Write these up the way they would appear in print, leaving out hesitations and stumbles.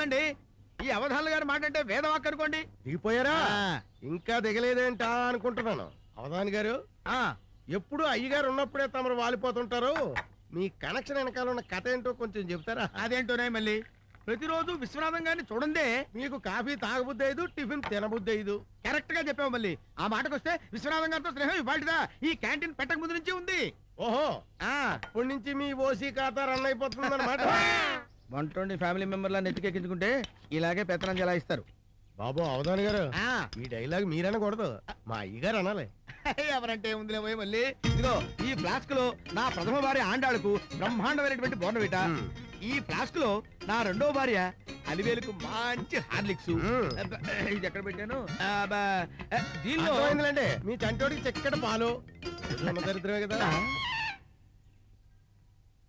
కదండి. ఈ అవధానులు గారి మాట అంటే వేదవాక్ అనుకోండి. దిగిపోయారా? ఇంకా దిగలేదేంటా అనుకుంటున్నాను. అవధాని గారు, ఎప్పుడు అయ్యగారు ఉన్నప్పుడే తమరు వాలిపోతుంటారు. మీ కనెక్షన్ వెనకాల ఉన్న కథ ఏంటో కొంచెం చెప్తారా? అదేంటోనే మళ్ళీ ప్రతిరోజు విశ్వనాథం గారిని చూడందే మీకు కాఫీ తాగబుద్ధి అయ్యదు, టిఫిన్ తినబుద్ధి అయ్యదు. కరెక్ట్ గా చెప్పావు. మళ్ళీ ఆ మాటకొస్తే విశ్వనాథం గారితో స్నేహం ఇవాళదా ఈ క్యాంటీన్ పెట్టక ముందు నుంచి ఉంది. ఓహో, అప్పటి నుంచి మీ ఓసీ ఖాతా రన్ అయిపోతుంది అన్నమాట. 120 ఫ్యామిలీ మెంబర్లా నెత్తికెక్కించుకుంటే ఇలాగే పెత్తనం జలాయిస్తారు. బాబు అవధాని గారు, ఈ డైలాగ్ మీరనకూడదు, మా అయ్యగారు అనాలి. ఎవరంటే ఉందిలే పోయి. మళ్ళీ ఇదిగో ఈ ఫ్లాస్క్ లో నా ప్రథమ భార్య ఆండాళ్ళకు బ్రహ్మాండమైనటువంటి బోర్నవిట, ఈ ఫ్లాస్క్ లో నా రెండో భార్య అలివేలుకు మంచి హార్లిక్స్. ఇది ఎక్కడ పెట్టాను? దీనిలో మీ చంటోడికి చక్కటి పాలు. దరిద్రమే కదా.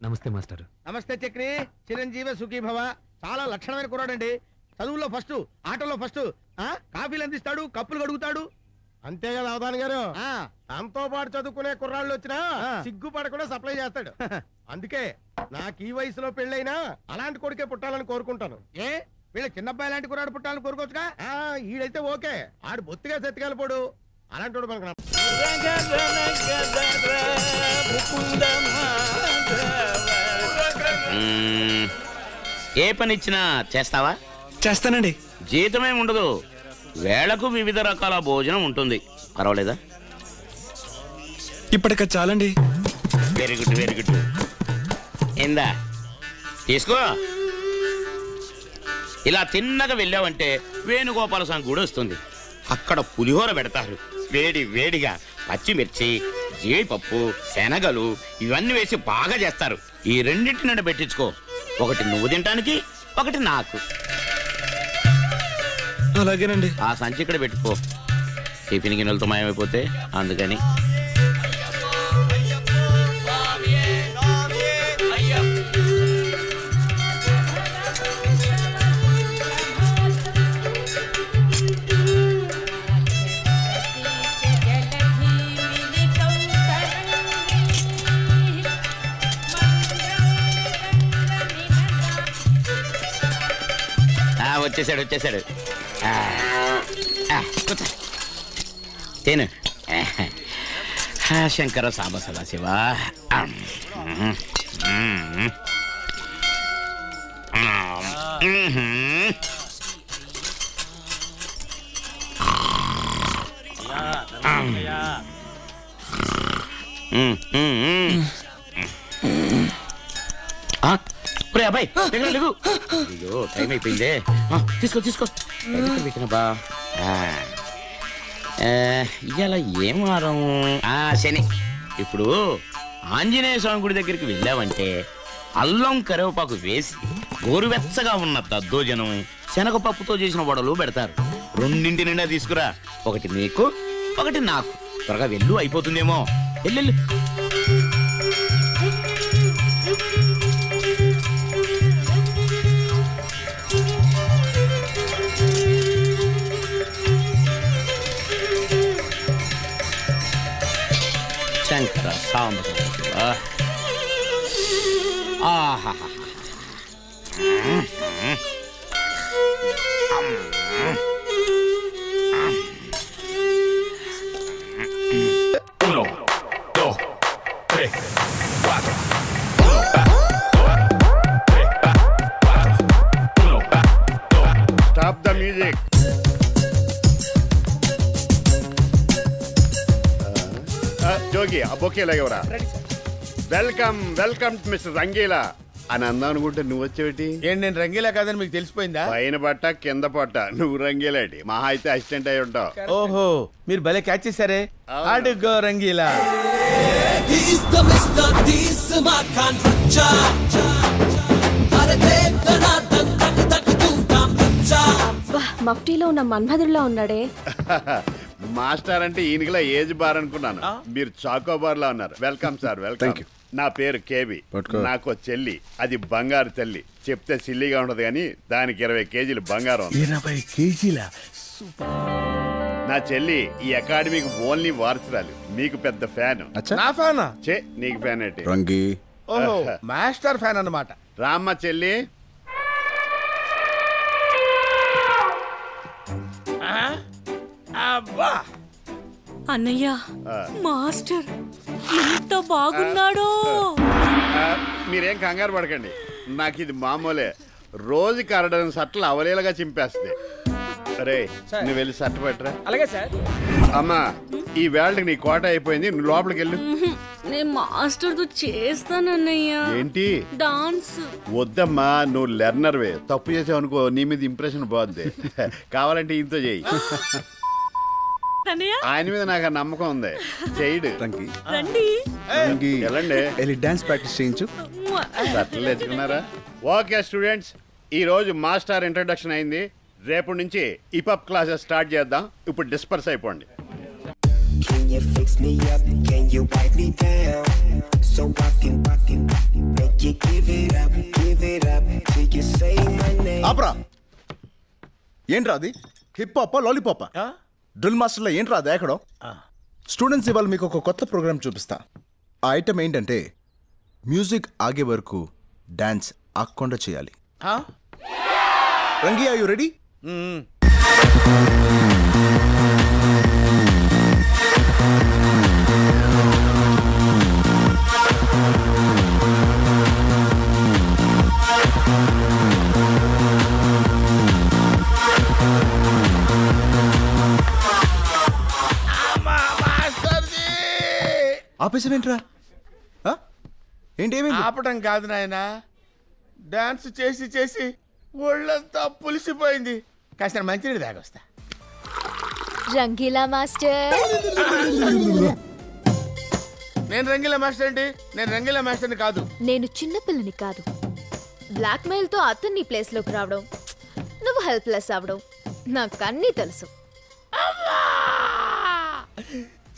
నమస్తే మాస్టర్. నమస్తే చక్రి, చిరంజీవి సుఖీ భవ. చాలా లక్షణమైన కుర్రాడండి. చదువుల్లో ఫస్ట్, ఆటల్లో ఫస్ట్, కాఫీలు అందిస్తాడు, కప్పులు కడుగుతాడు. అంతే కదా అవధాని గారు. తనతో పాటు చదువుకునే కుర్రాళ్ళు వచ్చినా సిగ్గుపడకుండా సప్లై చేస్తాడు. అందుకే నాకు ఈ వయసులో పెళ్ళైనా అలాంటి కొడుకే పుట్టాలని కోరుకుంటాను. ఏ వీళ్ళ చిన్నబ్బాయి లాంటి కుర్రాడు పుట్టాలని కోరుకోవచ్చుగా. ఈడైతే ఓకే, ఆడు బొత్తిగా సెత్తికెళ్ళిపోడు. అలాంటి వాడు మనకు. ఏ పని ఇచ్చినా చేస్తావా? చేస్తానండి. జీతమే ఉండదు, వేళకు వివిధ రకాల భోజనం ఉంటుంది. పర్వాలేదా? ఇప్పటిక చాలండి. Very good, very good. ఏందా తీసుకో. ఇలా తిన్నగా వెళ్ళావంటే వేణుగోపాల స్వామి గుడి వస్తుంది. అక్కడ పులిహోర పెడతారు, వేడి వేడిగా పచ్చిమిర్చి, జీడిపప్పు, శనగలు ఇవన్నీ వేసి బాగా చేస్తారు. ఈ రెండింటిని పెట్టించుకో. ఒకటి నువ్వు తినటానికి, ఒకటి నాకు. అలాగేనండి. ఆ సంచి ఇక్కడ పెట్టుకో. టిఫిన్ గిన్నెలతో మాయమైపోతే అందుకని. వచ్చేసాడు వచ్చేసాడు. తేను శంకర సాంబ సదాశివ. అబ్బాయి అయ్యో టైం అయిపోయిందే. తీసుకో తీసుకో. పెట్టినబా ఇవాళ ఏం వారం? శని. ఇప్పుడు ఆంజనేయ స్వామి గుడి దగ్గరికి వెళ్ళావంటే అల్లం కరివేపాకు వేసి గోరువెచ్చగా ఉన్న దద్దోజనం, శనగపప్పుతో చేసిన వడలు పెడతారు. రెండింటి నిండా తీసుకురా. ఒకటి నీకు, ఒకటి నాకు. త్వరగా వెళ్ళు, అయిపోతుందేమో. వెళ్ళు. శంకర సాంబ ఆహా. Stop the music. జోగి ఆ బొకే లాగేవరా. వెల్కమ్ వెల్కమ్ మిస్టర్ రంగీలా అని అందాం అనుకుంటే నువ్వు వచ్చేటి ఏంటి? నేను రంగీలా కాదని మీకు తెలిసిపోయిందా? పైన పట్ట కింద పట్ట నువ్వు రంగీలాటి, మహా అయితే అసిస్టెంట్ అయి ఉంటావు. ఓహో, మీరు భలే క్యాచ్ చేశారే. అడుగో రంగీలా. మఫ్టీలో ఉన్న మన్మధుడిలో ఉన్నాడే. మాస్టర్ అంటే ఈయనకిలా ఏజ్ బార్ అనుకున్నాను, మీరు చాకోబార్ లా ఉన్నారు. Welcome sir, welcome. నా పేరు కేబి. నాకు చెల్లి, అది బంగారు తల్లి. చెప్తే సిల్లీగా ఉండదు కానీ దానికి 20 కేజీలు బంగారం. 20 కేజీల? నా చెల్లి ఈ అకాడమీకి ఓన్లీ వారసురాలు. మీకు పెద్ద ఫ్యాన్. నా ఫ్యానా? చే నీకు ఫ్యాన్ ఏంటి? ఓహో, మాస్టర్ ఫ్యాన్ అన్నమాట. రామ్మ చెల్లి. అన్నయ్య మాస్టర్ ఎంత బాగున్నాడో. మీరేం కంగారు పడకండి, నాకు ఇది మామూలే. రోజుకి అరడని సట్టలు అవలేలుగా చింపేస్తుంది. అరే నువ్వు వెళ్ళి సట్ట పెట్టరా. అలాగే సార్. అమ్మా ఈ వేళకి నీ కోట అయిపోయింది, నువ్వు లోపలికి వెళ్ళు. నేను మాస్టర్ తో చేస్తానన్నయ్య. ఏంటి డాన్స్? వద్దమ్మా, నువ్వు లెర్నర్వే. తప్పు చేసావు అనుకో నీ మీద ఇంప్రెషన్ బాగుంది. కావాలంటే ఇంతో చెయ్యి. ఆయన మీద నాకు ఆ నమ్మకం ఉంది, చేయడు. వెళ్ళండి, డాన్స్ ప్రాక్టీస్ చేయించు. సట్లు తెచ్చుకున్నారా? ఓకే స్టూడెంట్స్, ఈ రోజు మాస్టర్ ఇంట్రడక్షన్ అయింది. రేపటి నుంచి హిప్-హాప్ క్లాసెస్ స్టార్ట్ చేద్దాం. ఇప్పుడు డిస్పర్స్ అయిపోండి. ఆపరా, ఏంట్రా అది? Hip hop lollipop? డ్రిల్ మాస్టర్లో ఏంట్రా అది ఎక్కడో? స్టూడెంట్స్ ఇవాళ మీకు ఒక కొత్త ప్రోగ్రామ్ చూపిస్తా. ఆ ఐటమ్ ఏంటంటే మ్యూజిక్ ఆగే వరకు డాన్స్ ఆగకుండా చేయాలి. రంగి, ఆర్ యు రెడీ? ఆపేసావేంట్రా? ఏంటి? ఆపటం కాదు నాయనా, డాన్స్ చేసి చేసి ఒళ్ళంతా పులిసిపోయింది. కాస్త మంచినీళ్ళు తాగొస్తా. రంగీలా మాస్టర్. నేను రంగీలా మాస్టర్ అండి. నేను రంగీలా మాస్టర్ని కాదు. నేను చిన్నపిల్లని కాదు. బ్లాక్ మెయిల్ తో అతన్ని ప్లేస్ లోకి రావడం, నువ్వు హెల్ప్లెస్ అవడం నాకు అన్నీ తెలుసు.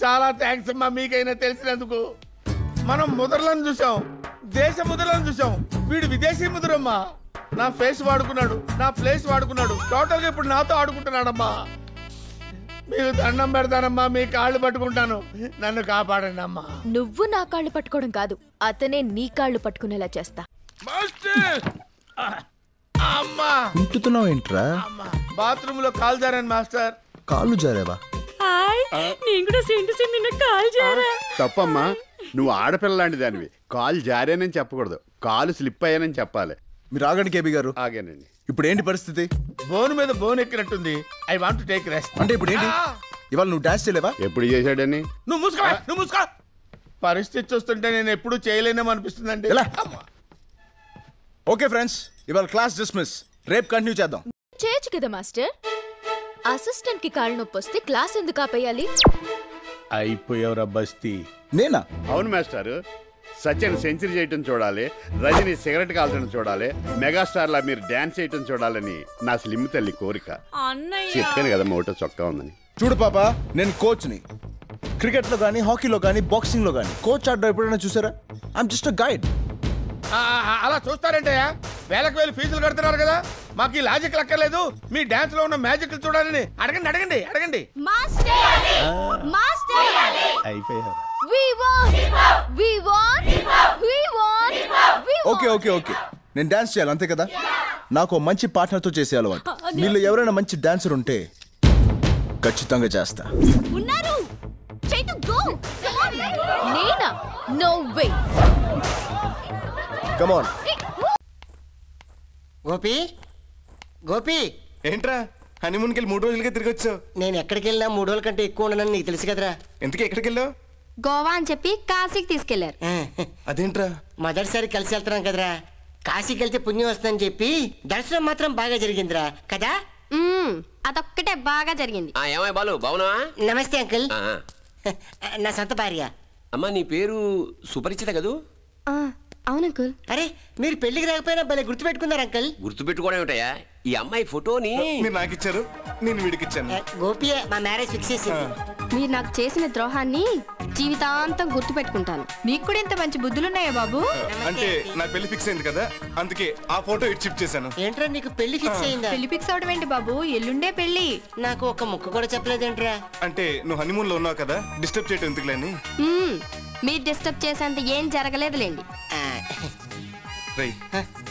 చాలా థ్యాంక్స్ అమ్మా, మీకైనా తెలిసినందుకు. మనం ముద్రలను చూసాం, దేశ ముద్రలను చూసాం, వీడు విదేశీ ముద్రమ్మా. నా ఫేస్ వాడుకున్నాడు, నా ప్లేస్ వాడుకున్నాడు, టోటల్గా ఇప్పుడు నాతో ఆడుకుంటున్నాడమ్మా. మీరు దండం పెడతానమ్మా, మీ కాళ్ళు పట్టుకుంటాను, నన్ను కాపాడండి అమ్మా. నువ్వు నా కాళ్ళు పట్టుకోవడం కాదు, అతనే నీ కాళ్ళు పట్టుకునేలా చేస్తా. ఉంటున్నావు ఏంట్రా? బాత్రూమ్ లో కాలు జారాను మాస్టర్. కాళ్ళు జారావా? నేను కూడా నిన్న కాల్ జారా. తప్పమ్మా, నువ్వు ఆడపిల్ల లాంటి దానివి. కాలు జారానని చెప్పకూడదు, కాలు స్లిప్ అయ్యానని చెప్పాలి. మీరు ఆగండి కేబీ గారు. ఆగానండి. ఇప్పుడు ఏంటి పరిస్థితి? బోన్ మీద బోన్ ఎక్కినట్టుంది. I want to take rest. అంటే ఇప్పుడు ఏంటి? ఇవాళ నువ్వు డాన్స్ చేయలేవా? ఎప్పుడు చేశాడని? నువ్వు మూసుకో. పరిస్థితి చూస్తుంటే నేను ఎప్పుడు చేయలేనేమో అనిపిస్తుందండి. ఓకే ఫ్రెండ్స్, ఇవాళ క్లాస్ డిస్మిస్. రేపు కంటిన్యూ చేద్దాం. చేయొచ్చు కదా మాస్టర్. అసిస్టెంట్ కి కాళ్ళు నొప్పి వస్తే క్లాస్ ఎందుకు ఆపేయాలి? అయిపోయావురా బస్తీ. నేనా? అవును మాస్టర్. సచిన్ సెంచరీ చేయటం చూడాలి, రజని సిగరెట్ కాల్చడం చూడాలి, మెగాస్టార్ లా మీరు డాన్స్ చేయటం చూడాలని నా స్లిమ్ తల్లి కోరిక. చెప్పాను కదా ఒకటో చొక్కా ఉందని. చూడు పాప, నేను కోచ్ని. క్రికెట్ లో గానీ, హాకీలో గానీ, బాక్సింగ్ లో గానీ కోచ్ ఆడడం ఎప్పుడైనా చూసారా? I'm just a guide. అలా చూస్తారంటే వేలకు వేలు ఫీజులు కడుతున్నారు కదా, మాకు ఈ లాజిక్ లక్కర్లేదు. మీ డాన్స్ లో ఉన్న మ్యాజిక్ చూడాలని అడగండి. ఓకే, నేను డాన్స్ చేయాలి అంతే కదా. నాకు మంచి పార్ట్నర్ తో చేసే అలవాటు. మీలో ఎవరైనా మంచి డాన్సర్ ఉంటే ఖచ్చితంగా చేస్తా. Come on. గోపి ఏంట్రా హనీమూన్కి వెళ్ళి 3 రోజులుగా తిరిగి వచ్చావు? నేను ఎక్కడికి వెళ్ళినా 3 రోజుల కంటే ఎక్కువ ఉండనని నీకు తెలుసు కదరా. ఎందుకు ఎక్కడికి వెళ్ళావు? గోవా అని చెప్పి కాశీకి తీసుకెళ్లారు. అదేంట్రా? మొదటిసారి కలిసి వెళ్తున్నాం కదరా, కాశీకి వెళ్తే పుణ్యం వస్తుందని చెప్పి దర్శనం మాత్రం బాగా జరిగిందిరా కదా. అదొక్కటే బాగా జరిగింది. ఏమై బాలు, బావునా? నమస్తే అంకుల్. నా సొంత భార్య. అమ్మా నీ పేరు సుపరిచిత కదూ? అవును అంకుల్. అరే మీరు పెళ్లికి రాకపోయినా భలే గుర్తు పెట్టుకున్నారు అంకుల్. గుర్తు పెట్టుకోవడం ఏమిటయా? ఈ అమ్మాయి ఫోటోని మీరు నాకు ఇచ్చారు, నేను వీడికి ఇచ్చాను. గోపియే మా మ్యారేజ్ ఫిక్స్ చేసింది. మీరు నాకు చేసిన ద్రోహాన్ని జీవితాంతం గుర్తు పెట్టుకుంటాను. మీకు కూడా ఇంత మంచి బుద్ధులున్నాయా బాబు? అంటే నా పెళ్లి ఫిక్స్ అయింది కదా, అందుకే ఆ ఫోటో ఇటు షిఫ్ట్ చేశాను. ఏంట్రా నీకు పెళ్లి ఫిక్స్ అయిందా? పెళ్లి ఫిక్స్ అవడం ఏంటి బాబు, ఎల్లుండే పెళ్లి. నాకు ఒక ముక్క కూడా చెప్పలేదేంట్రా? అంటే నువ్వు హనీమూన్ లో ఉన్నావు కదా, డిస్టర్బ్ చేయడం ఎందుకులేని. మీరు డిస్టర్బ్ చేసేంత ఏం జరగలేదులేండి. రై,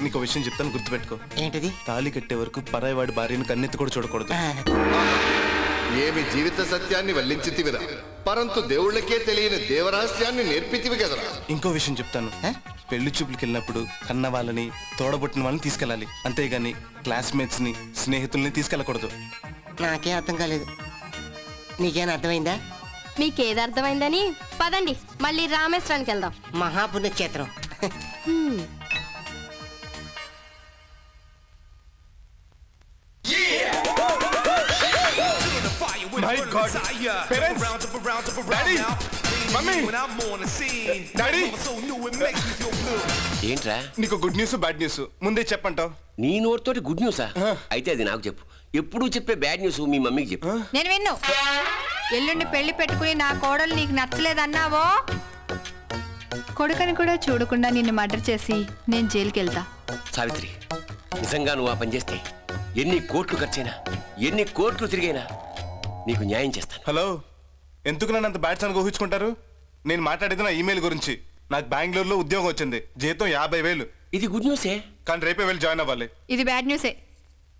నీకు విషయం చెప్తాను, గుర్తుపెట్టుకో. ఏంటిది? తాళి కట్టే వరకు పరాయి వాడి భార్యను కన్నెత్తి కూడా చూడకూడదు. ఏమి జీవిత సత్యాన్ని వల్లించితివిరా, పరంతు దేవుళ్ళకే తెలియని దేవరహస్యాన్ని నేర్పితివి కదరా. ఇంకో విషయం చెప్తాను, పెళ్లి చూపులకి వెళ్ళినప్పుడు కన్న వాళ్ళని తోడబుట్టిన వాళ్ళని తీసుకెళ్ళాలి, అంతేగాని క్లాస్మేట్స్ ని స్నేహితుల్ని తీసుకెళ్ళకూడదు. నాకేం అర్థం కాలేదు, నీకేం అర్థమైందా? మీకేది అర్థమైందని పదండి మళ్ళీ రామేశ్వరానికి వెళ్దాం. మహాపుణ్యక్షేత్రం. ఏంట్రా నీకు గుడ్ న్యూస్ బ్యాడ్ న్యూస్ ముందే చెప్పంటావు? నీ నోటితోటి గుడ్ న్యూసా? అయితే అది నాకు చెప్పు. ఎప్పుడు చెప్పే బ్యాడ్ న్యూస్ మీ మమ్మీకి చెప్పు. నేను విన్ను. ఎల్లుండి పెళ్లి పెట్టుకుని నా కోడలు నీకు నచ్చలేదన్నావో, కొడుకని కూడా చూడకుండా నిన్ను మర్డర్ చేసి నేను జైలుకి వెళ్తా. సావిత్రి, నిజంగా నువ్వు ఆ పని చేస్తే ఎన్ని కోట్లు ఖర్చైనా, ఎన్ని కోట్లు తిరిగైనా నీకు న్యాయం చేస్తాను. హలో, ఎందుకు నన్ను అంత బ్యాడ్స్ అని ఊహించుకుంటారు? నేను మాట్లాడేది నా ఈమెయిల్ గురించి. నాకు బెంగళూరులో ఉద్యోగం వచ్చింది, జీతం 50,000. ఇది గుడ్ న్యూసే, కానీ రేపే వెళ్ళి జాయిన్ అవ్వాలి. ఇది బ్యాడ్ న్యూసే.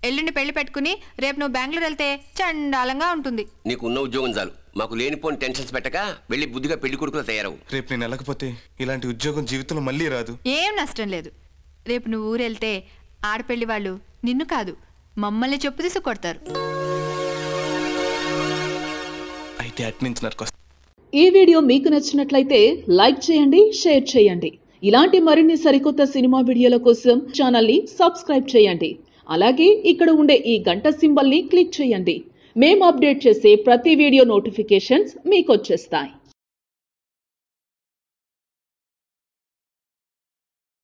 ఎల్లుండి పెళ్లి పెట్టుకుని రేపు నువ్వు బెంగళూరు వెళ్తే చండాలంగా ఉంటుంది. నీకు ఉన్న ఉద్యోగం చాలు, మాకు లేనిపోని టెన్షన్స్ పెట్టక వెళ్ళి బుద్ధిగా పెళ్లి కొడుకులు తయారవు. రేపు నేను వెళ్ళకపోతే ఇలాంటి ఉద్యోగం జీవితంలో మళ్ళీ రాదు. ఏం నష్టం లేదు. రేపు నువ్వు ఊరెళ్తే ఆడపెళ్లి వాళ్ళు నిన్ను కాదు మమ్మల్ని చెప్పు తీసి కొడతారు. అయితే అట్నుంచి నరకొస్తా. ఈ వీడియో మీకు నచ్చినట్లయితే లైక్ చేయండి, షేర్ చేయండి. ఇలాంటి మరిన్ని సరికొత్త సినిమా వీడియోల కోసం ఛానల్ని సబ్స్క్రైబ్ చేయండి. అలాగే ఇక్కడ ఉండే ఈ గంట సింబల్ని క్లిక్ చేయండి. మేము అప్డేట్ చేసే ప్రతి వీడియో నోటిఫికేషన్స్ మీకు వచ్చేస్తాయి.